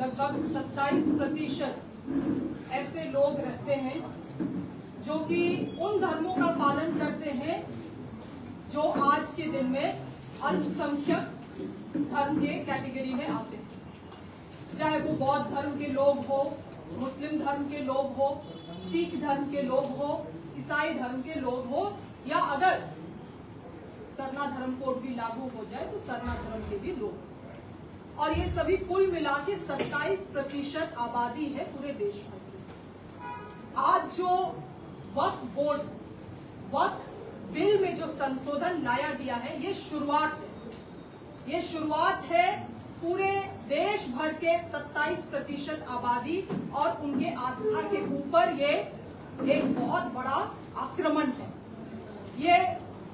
लगभग 27% ऐसे लोग रहते हैं जो कि उन धर्मों का पालन करते हैं जो आज के दिन में अल्पसंख्यक धर्म के कैटेगरी में आते हैं। चाहे वो बौद्ध धर्म के लोग हो, मुस्लिम धर्म के लोग हो, सिख धर्म के लोग हो, ईसाई धर्म के लोग हो, या अगर सरना धर्म कोड भी लागू हो जाए तो सरना धर्म के भी लोग। और ये सभी कुल मिला के 27% आबादी है पूरे देश में। आज जो वक्फ बोर्ड वक्फ बिल में जो संशोधन लाया गया है, ये शुरुआत है पूरे देश भर के 27% आबादी और उनके आस्था के ऊपर ये एक बहुत बड़ा आक्रमण है। ये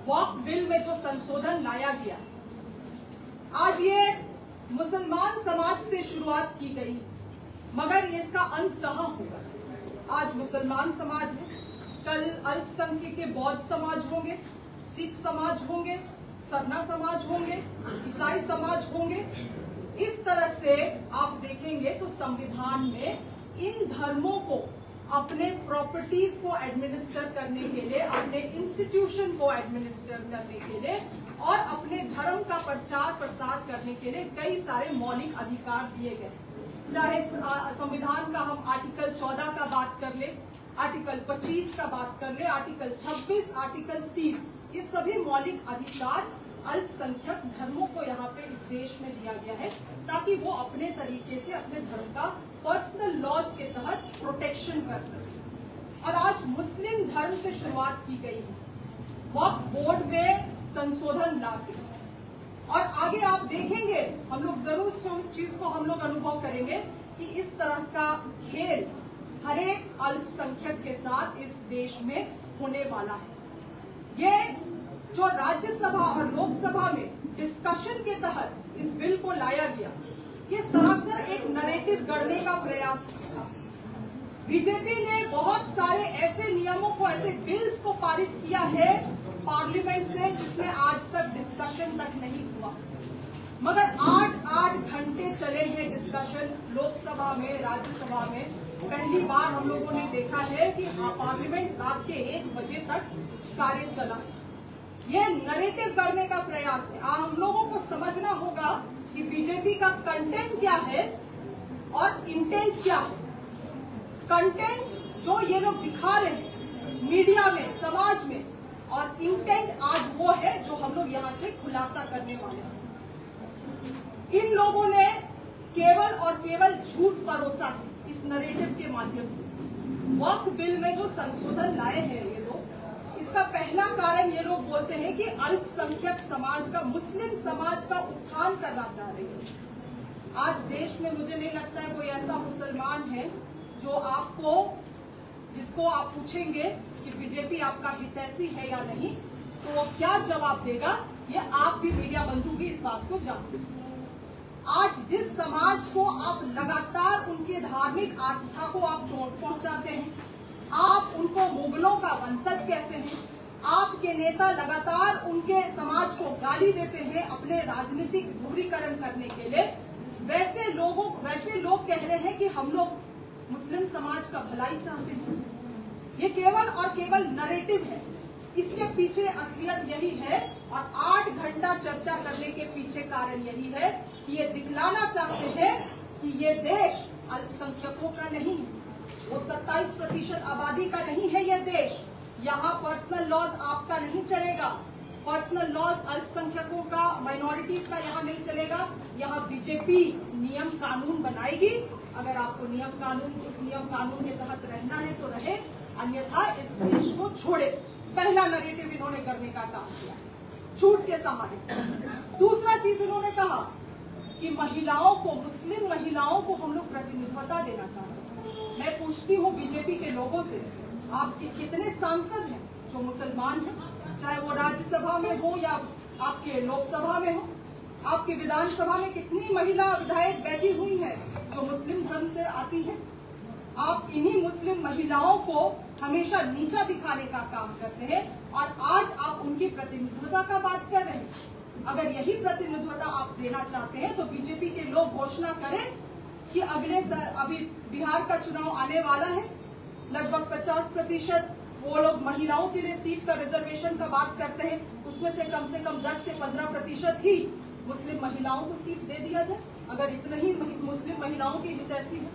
वक्फ बिल में जो संशोधन लाया गया, आज ये मुसलमान समाज से शुरुआत की गई, मगर इसका अंत कहाँ होगा? आज मुसलमान समाज है, कल अल्पसंख्यक के बौद्ध समाज होंगे, सिख समाज होंगे, सरना समाज होंगे, ईसाई समाज होंगे। इस तरह से आप देखेंगे तो संविधान में इन धर्मों को अपने प्रॉपर्टीज को एडमिनिस्टर करने के लिए, अपने इंस्टीट्यूशन को एडमिनिस्टर करने के लिए और अपने धर्म का प्रचार प्रसार करने के लिए कई सारे मौलिक अधिकार दिए गए। चाहे संविधान का हम आर्टिकल 14 का बात कर ले, आर्टिकल 25 का बात कर ले, आर्टिकल 26, आर्टिकल 30, ये सभी मौलिक अधिकार अल्पसंख्यक धर्मों को यहाँ पे इस देश में दिया गया है ताकि वो अपने तरीके से अपने धर्म का पर्सनल लॉज के तहत प्रोटेक्शन कर सके। और आज मुस्लिम धर्म से शुरुआत की गई है वक्फ बोर्ड में संशोधन लाके, और आगे आप देखेंगे, हम लोग जरूर इस चीज को हम लोग अनुभव करेंगे कि इस तरह का खेल हर एक अल्पसंख्यक के साथ इस देश में होने वाला है। ये जो राज्यसभा और लोकसभा में डिस्कशन के तहत इस बिल को लाया गया, ये सरासर एक नैरेटिव गढ़ने का प्रयास था। बीजेपी ने बहुत सारे ऐसे नियमों को, ऐसे बिल्स को पारित किया है पार्लियामेंट से जिसमें आज तक डिस्कशन तक नहीं हुआ, मगर 8 घंटे चले हैं डिस्कशन लोकसभा में, राज्यसभा में। पहली बार हम लोगों ने देखा है कि पार्लियामेंट रात के 1 बजे तक कार्य चला। ये नैरेटिव करने का प्रयास है। हम लोगों को समझना होगा कि बीजेपी का कंटेंट क्या है और इंटेंट क्या है। कंटेंट जो ये लोग दिखा रहे हैं मीडिया में, समाज में, और इंटेंट आज वो है जो हम लोग यहाँ से खुलासा करने वाले हैं। इन लोगों ने केवल और केवल झूठ परोसा है इस नैरेटिव के माध्यम से। वक्फ बिल में जो संशोधन लाए हैं ये लोग, इसका पहला कारण ये लोग बोलते हैं कि अल्पसंख्यक समाज का, मुस्लिम समाज का उत्थान करना चाह रहे हैं। आज देश में मुझे नहीं लगता है कोई ऐसा मुसलमान है जो आपको, जिसको आप पूछेंगे कि बीजेपी आपका हितैषी है या नहीं, तो वो क्या जवाब देगा, ये आप भी मीडिया बंधु भी इस बात को जानते हैं। आज जिस समाज को आप लगातार उनके धार्मिक आस्था को आप चोट पहुंचाते हैं, आप उनको मुगलों का वंशज कहते हैं, आपके नेता लगातार उनके समाज को गाली देते हैं अपने राजनीतिक ध्रुवीकरण करने के लिए, वैसे लोग कह रहे हैं कि हम लोग मुस्लिम समाज का भलाई चाहते हैं। ये केवल और केवल नैरेटिव है, इसके पीछे असलियत यही है। और 8 घंटा चर्चा करने के पीछे कारण यही है कि ये दिखलाना चाहते हैं कि ये देश अल्पसंख्यकों का नहीं है, वो 27% आबादी का नहीं है ये देश। यहाँ पर्सनल लॉज आपका नहीं चलेगा, पर्सनल लॉज अल्पसंख्यकों का, माइनॉरिटीज का यहाँ नहीं चलेगा। यहाँ बीजेपी नियम कानून बनाएगी। अगर आपको नियम कानून, उस नियम कानून के तहत रहना है तो रहे, अन्यथा इस देश को छोड़े। पहला नैरेटिव इन्होंने करने का काम किया, झूठ के सहारे। दूसरा चीज इन्होंने कहा कि महिलाओं को, मुस्लिम महिलाओं को हम लोग प्रतिनिधित्वता देना चाहते हैं। मैं पूछती हूँ बीजेपी के लोगों से, आपके कितने सांसद हैं जो मुसलमान हैं, चाहे वो राज्यसभा में हो या आपके लोकसभा में हो? आपके विधानसभा में कितनी महिला विधायक बैठी हुई है जो मुस्लिम धर्म से आती हैं? आप इन्हीं मुस्लिम महिलाओं को हमेशा नीचा दिखाने का काम करते हैं और आज आप उनकी प्रतिनिधित्वता का बात कर रहे हैं। अगर यही प्रतिनिधित्वता आप देना चाहते हैं तो बीजेपी के लोग घोषणा करें कि अभी बिहार का चुनाव आने वाला है, लगभग 50% वो लोग महिलाओं के लिए सीट का रिजर्वेशन का बात करते हैं, उसमें से कम 10 से 15% ही मुस्लिम महिलाओं को सीट दे दिया जाए, अगर इतने ही मुस्लिम महिलाओं की हितैषी है।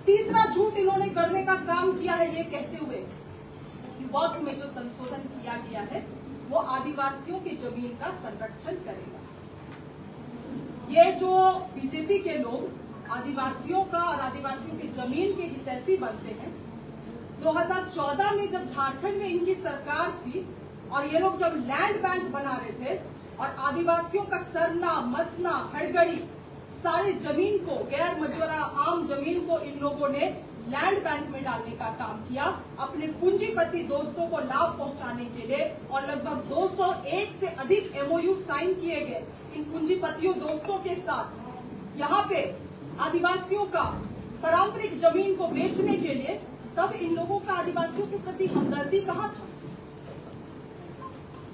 तीसरा झूठ इन्होंने करने का काम किया है ये कहते हुए कि वक्फ में जो संशोधन किया गया है वो आदिवासियों की जमीन का संरक्षण करेगा। ये जो बीजेपी के लोग आदिवासियों का और आदिवासियों की जमीन के हितैषी बनते हैं, 2014 में जब झारखंड में इनकी सरकार थी और ये लोग जब लैंड बैंक बना रहे थे और आदिवासियों का सरना मसना हड़गड़ी सारे जमीन को, गैर मजूरा आम जमीन को इन लोगों ने लैंड बैंक में डालने का काम किया, अपने पूंजीपति दोस्तों को लाभ पहुंचाने के लिए, और लगभग 201 से अधिक एमओयू साइन किए गए इन पूंजीपतियों दोस्तों के साथ यहाँ पे आदिवासियों का पारंपरिक जमीन को बेचने के लिए। तब इन लोगों का आदिवासियों के प्रति हमदर्दी कहाँ था?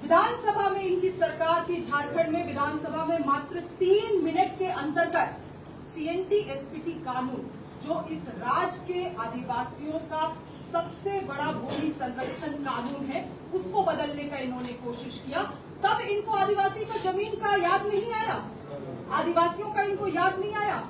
विधानसभा में इनकी सरकार थी, झारखंड में विधानसभा में मात्र 3 मिनट के अंतर्गत सीएनटी एसपीटी कानून, जो इस राज्य के आदिवासियों का सबसे बड़ा भूमि संरक्षण कानून है, उसको बदलने का इन्होंने कोशिश किया। तब इनको आदिवासी का जमीन का याद नहीं आया, आदिवासियों का इनको याद नहीं आया।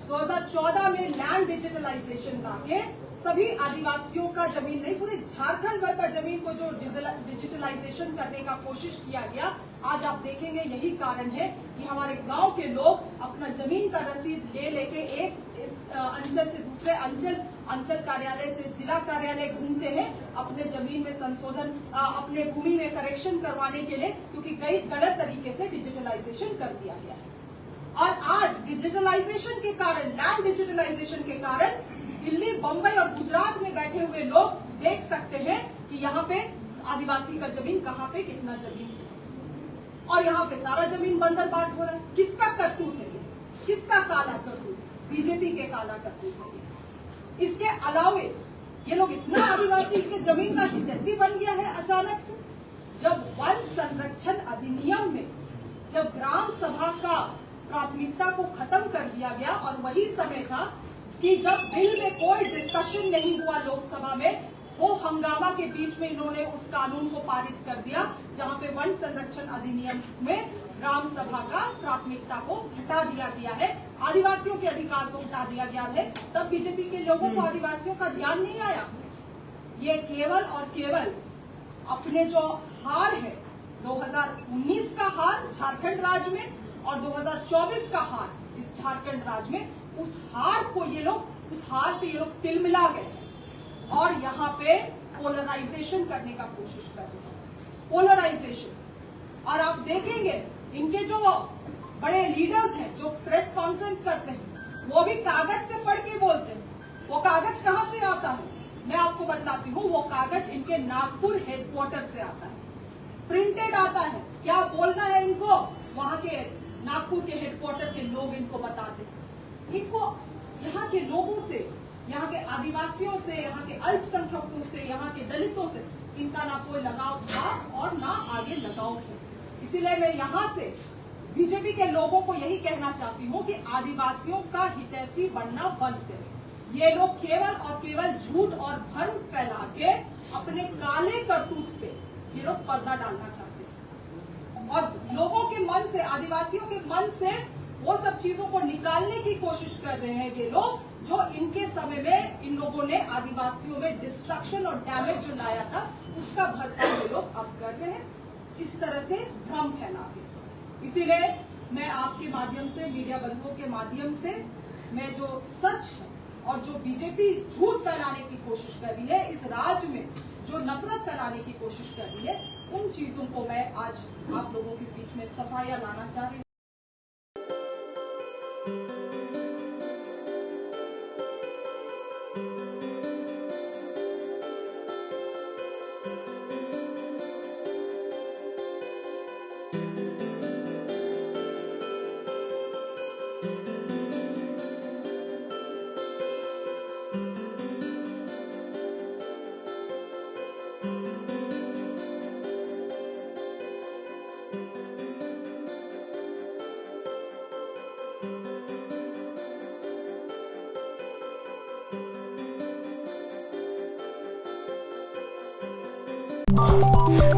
2014 में लैंड डिजिटलाइजेशन लाके सभी आदिवासियों का जमीन नहीं, पूरे झारखंड भर का जमीन को जो डिजिटलाइजेशन करने का कोशिश किया गया, आज आप देखेंगे यही कारण है कि हमारे गांव के लोग अपना जमीन का रसीद ले लेके एक इस अंचल से दूसरे अंचल कार्यालय से जिला कार्यालय घूमते हैं अपने जमीन में संशोधन, अपने भूमि में करेक्शन करवाने के लिए, क्योंकि कई गलत तरीके से डिजिटलाइजेशन कर दिया गया है। और आज डिजिटलाइजेशन के कारण, लैंड डिजिटलाइजेशन के कारण दिल्ली, बंबई और गुजरात में बैठे हुए लोग देख सकते हैं कि यहाँ पे आदिवासी का जमीन कहाँ पे कितना जमीन है, और यहाँ पे सारा जमीन बंदर बाट हो रहा है। किसका करतूत है ये? किसका काला करतूत? बीजेपी के काला करतूत है ये। इसके अलावे ये लोग इतना आदिवासी के जमीन का हितैषी बन गया है अचानक से, जब वन संरक्षण अधिनियम में जब ग्राम सभा का प्राथमिकता को खत्म कर दिया गया, और वही समय था कि जब बिल में कोई डिस्कशन नहीं हुआ लोकसभा में, वो हंगामा के बीच में इन्होंने उस कानून को पारित कर दिया जहां पे वन संरक्षण अधिनियम में ग्राम सभा का प्राथमिकता को हटा दिया गया है, आदिवासियों के अधिकार को हटा दिया गया है। तब बीजेपी के लोगों को आदिवासियों का ध्यान नहीं आया। ये केवल और केवल अपने जो हार है, 2019 का हार झारखंड राज्य में और 2024 का हार इस झारखंड राज्य में, उस हार से ये लोग तिलमिला गए और यहाँ पे पोलराइजेशन करने का कोशिश कर रहे हैं। पोलराइजेशन। और आप देखेंगे इनके जो बड़े लीडर्स हैं जो प्रेस कॉन्फ्रेंस करते हैं, वो भी कागज से पढ़ के बोलते हैं। वो कागज कहाँ से आता है मैं आपको बतलाती हूँ। वो कागज इनके नागपुर हेडक्वार्टर से आता है, प्रिंटेड आता है। क्या बोलना है इनको, वहां के नागपुर के हेडक्वार्टर के लोग इनको बताते हैं। इनको यहाँ के लोगों से, यहाँ के आदिवासियों से, यहाँ के अल्पसंख्यकों से, यहाँ के दलितों से इनका ना कोई लगाव था और ना आगे लगाव है। इसीलिए मैं यहाँ से बीजेपी के लोगों को यही कहना चाहती हूँ कि आदिवासियों का हितैषी बनना बंद करें। ये लोग केवल और केवल झूठ और भ्रम फैला के अपने काले करतूत पे ये लोग पर्दा डालना चाहते हैं और लोगों के मन से, आदिवासियों के मन से वो सब चीजों को निकालने की कोशिश कर रहे हैं ये लोग, जो इनके समय में इन लोगों ने आदिवासियों में डिस्ट्रक्शन और डैमेज जो लाया था, उसका भरपाई ये लोग अब कर रहे हैं, इस तरह से भ्रम फैला के। इसीलिए मैं आपके माध्यम से, मीडिया बंधुओं के माध्यम से, मैं जो सच है और जो बीजेपी झूठ फैलाने की कोशिश कर रही है, इस राज्य में जो नफरत फैलाने की कोशिश कर रही है, उन चीजों को मैं आज आप लोगों के बीच में सफाया लाना चाह रही हूँ। है।